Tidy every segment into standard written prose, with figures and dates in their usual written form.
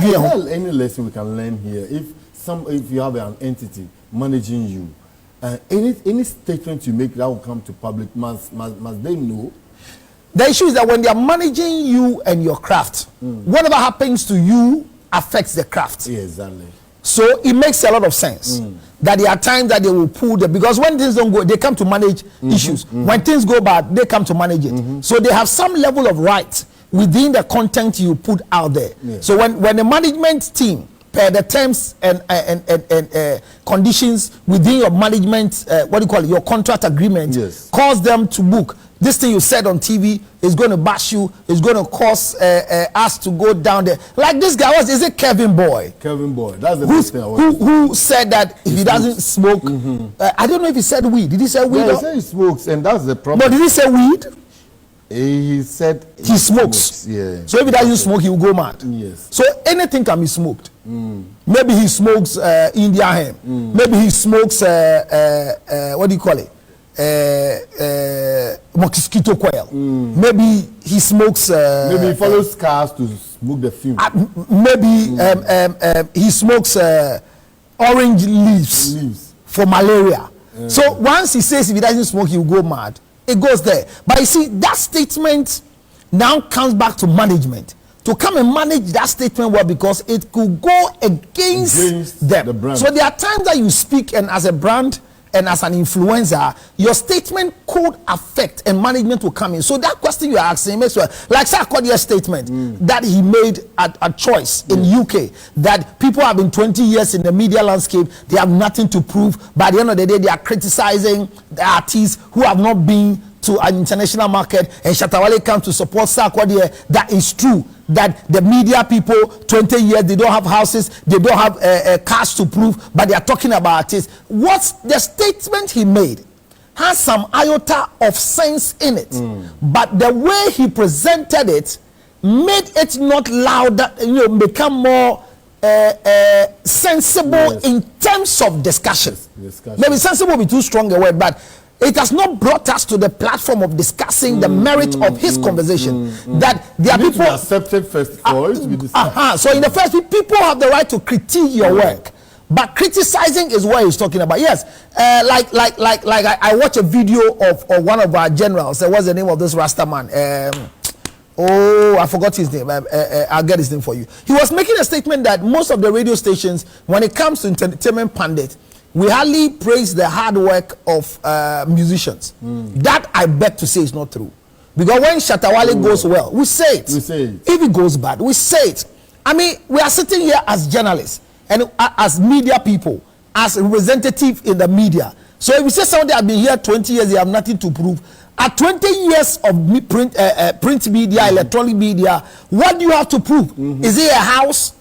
any lesson we can learn here? If you have an entity managing you, any statement you make that will come to public, must they know? The issue is that when they are managing you and your craft, whatever happens to you affects the craft. Yeah, exactly. So it makes a lot of sense that there are times that they will pull because when things don't go, they come to manage issues. When things go bad, they come to manage it. So they have some level of right within the content you put out there. Yeah. So when the management team, per the terms and conditions within your management, your contract agreement, cause them to book. This thing you said on TV is going to bash you. It's going to cause us to go down there. Like this guy is it Kevin Boy? Kevin Boy. That's the best thing I was who said that if he doesn't smoke, I don't know if he said weed. Did he say weed? Yeah, he said he smokes, and that's the problem. But did he say weed? He said he smokes. Yeah. So if he doesn't smoke, he will go mad. Yes. So anything can be smoked. Maybe he smokes India hemp. Maybe he smokes what do you call it? Mosquito coil. Maybe he smokes. Maybe he follows cars to smoke the fume. Maybe he smokes orange leaves for malaria. So once he says if he doesn't smoke, he will go mad. It goes there. But you see, that statement now comes back to management. To come and manage that statement well, because it could go against them. The brand. So there are times that you speak, and as a brand and as an influencer, your statement could affect, and management will come in. So that question you are asking makes sure, like Sarkodie's statement that he made a choice in UK, that people have been 20 years in the media landscape, they have nothing to prove. By the end of the day, they are criticizing the artists who have not been to an international market, and Shatta Wale comes to support Sarkodie. That is true. That the media people, 20 years, they don't have houses, they don't have cash to prove, but they are talking about it. What's the statement he made has some iota of sense in it, but the way he presented it made it not louder, become more sensible in terms of discussion. Maybe sensible will be too strong a word, but it has not brought us to the platform of discussing the merit of his conversation. That there are people accepted first for it to be discussed. So in the first place, people have the right to critique your work, but criticizing is what he's talking about. Yes, I watched a video of one of our generals. What's the name of this Rasta man? I forgot his name. I'll get his name for you. He was making a statement that most of the radio stations, when it comes to entertainment pundit, we hardly praise the hard work of musicians. That I beg to say is not true. Because when Shatta Wale goes well, we say it. If it goes bad, we say it. I mean, we are sitting here as journalists and as media people, as representatives in the media. So if we say somebody has been here 20 years, they have nothing to prove. At 20 years of print media, electronic media, what do you have to prove? Is it a house?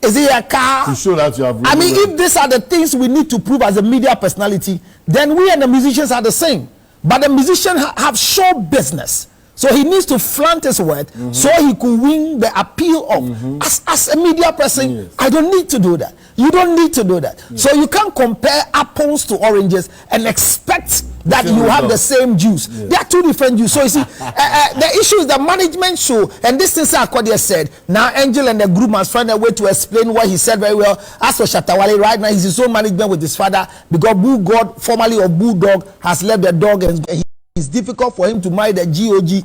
Is it a car? To show that you have. I mean, if these are the things we need to prove as a media personality, then we and the musicians are the same. But the musician have show business, so he needs to flaunt his word so he could win the appeal of. As a media person, I don't need to do that. You don't need to do that. So you can't compare apples to oranges and expect that you have the same juice. They are two different juice. So you see, the issue is the management show, and this thing Sarkodie said. Now Angel and the group must find a way to explain what he said very well. As for Shatta Wale, right now he's his own management with his father, because Bull God, formerly of Bulldog, has left the dog, and it's difficult for him to marry the GOG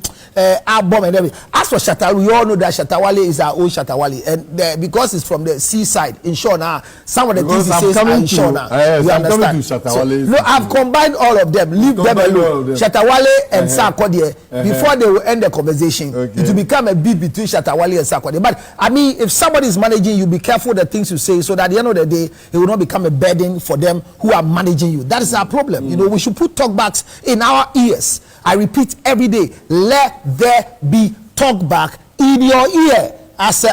album and everything. As for Shatta, we all know that Shatta Wale is our own Shatta Wale, and because it's from the seaside in Shore now, some of the things he says are in Shore now. You understand? So, I've combined all of them. Leave them alone. Shatta Wale and Sarkodie. Before they will end the conversation, it will become a beef between Shatta Wale and Sarkodie. But I mean, if somebody is managing you, be careful the things you say, so that at the end of the day, it will not become a burden for them who are managing you. That is our problem. We should put talkbacks in our ears. I repeat every day, let there be talkback in your ear. As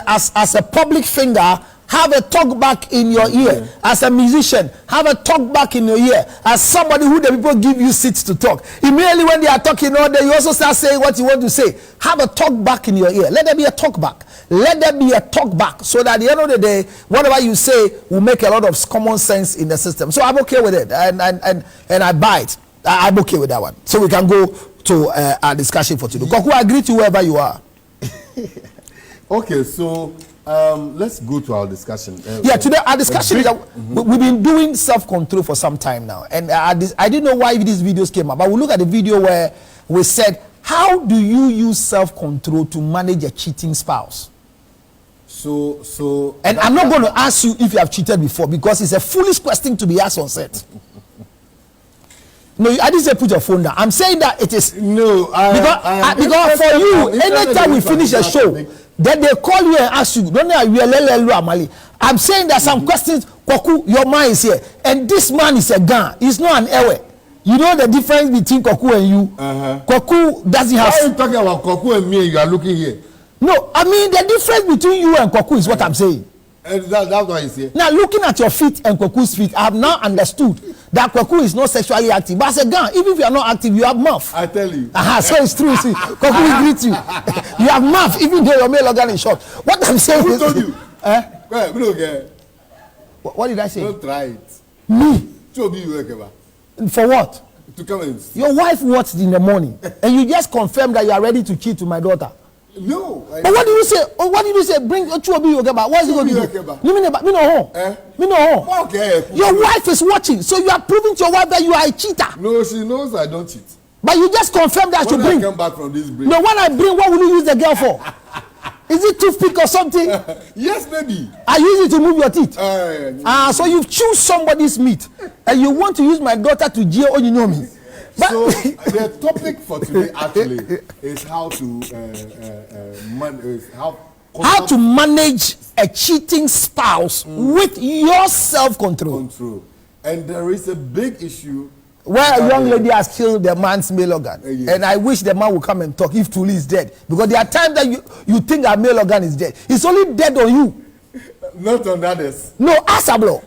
a public figure, have a talkback in your ear. As a musician, have a talkback in your ear. As somebody who the people give you seats to talk. Immediately when they are talking all day, you also start saying what you want to say. Have a talkback in your ear. Let there be a talkback. Let there be a talkback, so that at the end of the day, whatever you say will make a lot of common sense in the system. So I'm okay with it, and I buy it. I'm okay with that one. So we can go to our discussion for today. Koku, I agree to whoever you are. Okay, so Let's go to our discussion. Today our discussion is that we've been doing self-control for some time now, and I didn't know why these videos came up, but we'll look at the video where we said, how do you use self-control to manage a cheating spouse? And I'm not going to ask you if you have cheated before, because it's a foolish question to be asked on set. No, I didn't say put your phone down. I'm saying that it is because for you, anytime we finish a show, then they call you and ask you, don't know. I'm saying that some questions, Koku, your mind is here, and this man is a gun. He's not an ewe. You know the difference between Koku and you. Koku doesn't have. Why are you talking about Koku and me? And you are looking here. No, I mean the difference between you and Koku is what I'm saying. That's what you say. Now, looking at your feet and Koku's feet, I have now understood that Koku is not sexually active. But as a gun, even if you are not active, you have mouth. I tell you. So it's true. See, Koku will greet you. You have mouth, even though your male organ is short. What I'm saying Who is. told you? What did I say? Don't try it. Me? For what? To come and see. Your wife watched in the morning, and you just confirmed that you are ready to cheat to my daughter. No. But what did you say? What did you say? Bring Ochuobi Yogeba. What is he going to do? Me no home. Me no home. Okay. Your wife is watching, so you are proving to your wife that you are a cheater. No, she knows I don't cheat. But you just confirmed that you bring. When I come back from this break. No, when I bring, what will you use the girl for? Is it toothpick or something? Yes, maybe. I use it to move your teeth. So you choose somebody's meat, and you want to use my daughter to jail Oninomi. So the topic for today actually is how to manage a cheating spouse with your self-control. And there is a big issue where a young lady has killed the man's male organ, and I wish the man would come and talk if truly is dead, because there are times that you think our male organ is dead. It's only dead on you, not on others. No, Asablo.